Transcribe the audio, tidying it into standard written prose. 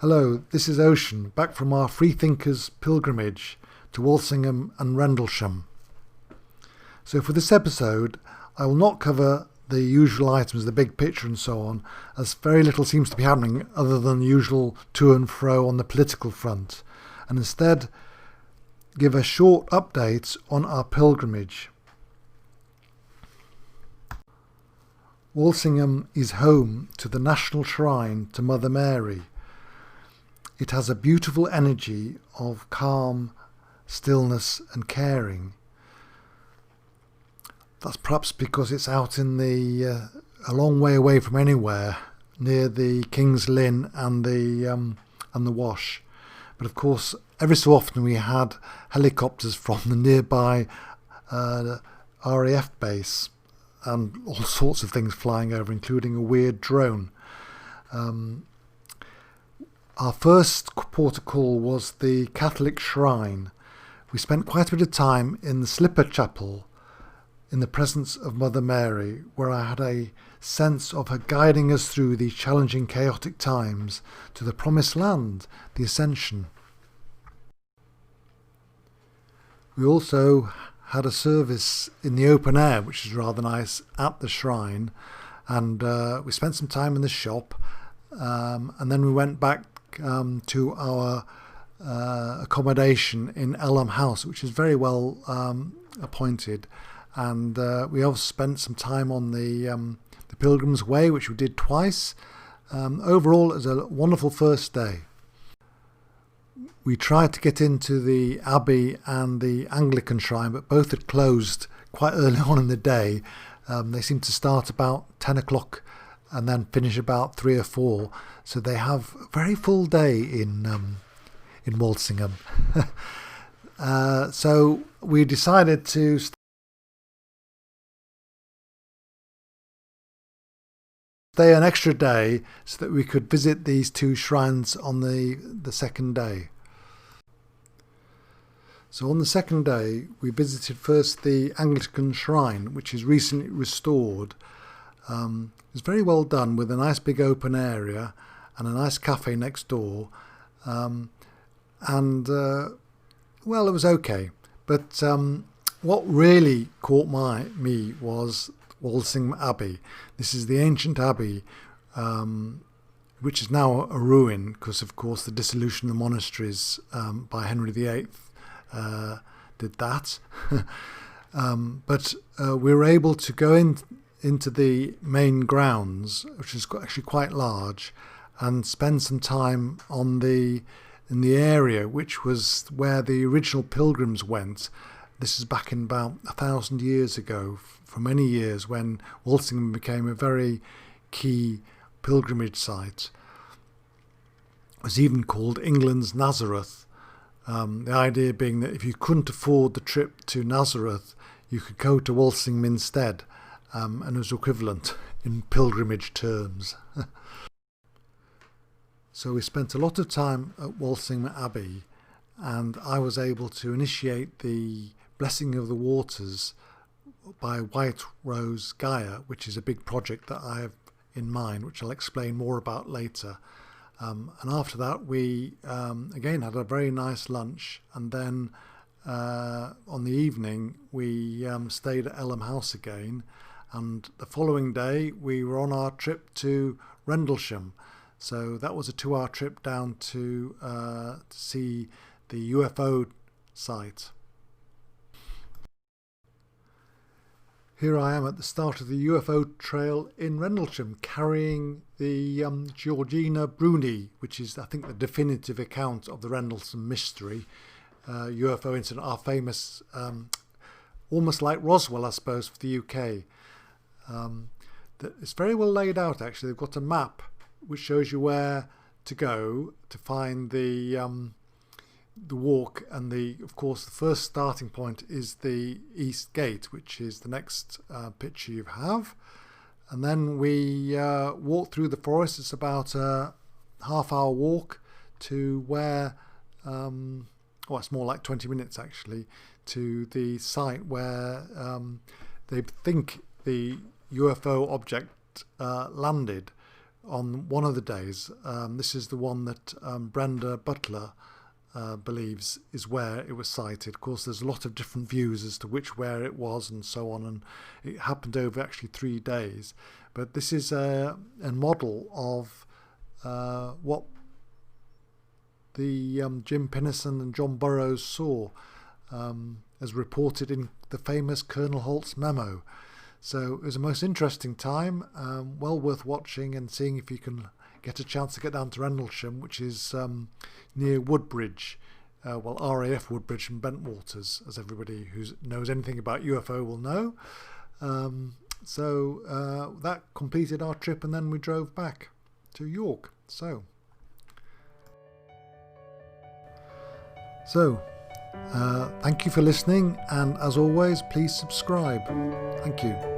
Hello, this is Ocean, back from our Freethinkers pilgrimage to Walsingham and Rendlesham. So for this episode, I will not cover the usual items, the big picture and so on, as very little seems to be happening other than the usual to and fro on the political front, and instead give a short update on our pilgrimage. Walsingham is home to the National Shrine to Mother Mary. It has a beautiful energy of calm, stillness and caring. That's perhaps because it's out in a long way away from anywhere, near the King's Lynn and the Wash. But of course, every so often we had helicopters from the nearby RAF base and all sorts of things flying over, including a weird drone. Our first port of call was the Catholic shrine. We spent quite a bit of time in the slipper chapel in the presence of Mother Mary, where I had a sense of her guiding us through these challenging, chaotic times to the promised land, the Ascension. We also had a service in the open air, which is rather nice, at the shrine, and we spent some time in the shop, and then we went back to our accommodation in Elm House, which is very well appointed, and we also spent some time on the Pilgrim's Way, which we did twice. Overall, it was a wonderful first day. We tried to get into the Abbey and the Anglican shrine, but both had closed quite early on in the day. They seem to start about 10 o'clock and then finish about 3 or 4. So they have a very full day in Walsingham. So we decided to stay an extra day so that we could visit these two shrines on the second day. So on the second day, we visited first the Anglican shrine, which is recently restored. It was very well done, with a nice big open area and a nice cafe next door. Well, it was okay. But what really caught me was Walsingham Abbey. This is the ancient abbey, which is now a ruin because, of course, the dissolution of the monasteries by Henry VIII did that. But we were able to go into the main grounds, which is actually quite large, and spend some time in the area which was where the original pilgrims went. This is back in about 1,000 years ago, for many years, when Walsingham became a very key pilgrimage site. It was even called England's Nazareth. The idea being that if you couldn't afford the trip to Nazareth, you could go to Walsingham instead, and it was equivalent in pilgrimage terms. So we spent a lot of time at Walsingham Abbey, and I was able to initiate the blessing of the waters by White Rose Gaia, which is a big project that I have in mind, which I'll explain more about later. And after that, we again had a very nice lunch, and then on the evening we stayed at Elm House again, and the following day we were on our trip to Rendlesham. So that was a 2-hour trip down to see the UFO site. Here I am at the start of the UFO trail in Rendlesham, carrying the Georgina Bruni, which is, I think, the definitive account of the Rendlesham mystery UFO incident, our famous, almost like Roswell, I suppose, for the UK. It's very well laid out, actually. They've got a map which shows you where to go to find the walk, and of course the first starting point is the East Gate, which is the next picture you have, and then we walk through the forest. It's about a half-hour walk to where it's more like 20 minutes actually, to the site where they think the UFO object landed, on one of the days. This is the one that Brenda Butler believes is where it was sighted. Of course, there's a lot of different views as to where it was and so on, and it happened over actually 3 days. But this is a model of what the Jim Pinnison and John Burroughs saw, as reported in the famous Colonel Holt's memo. So it was a most interesting time, well worth watching and seeing if you can get a chance to get down to Rendlesham, which is near Woodbridge, RAF Woodbridge and Bentwaters, as everybody who knows anything about UFO will know. So that completed our trip, and then we drove back to York. So thank you for listening, and as always, please subscribe. Thank you.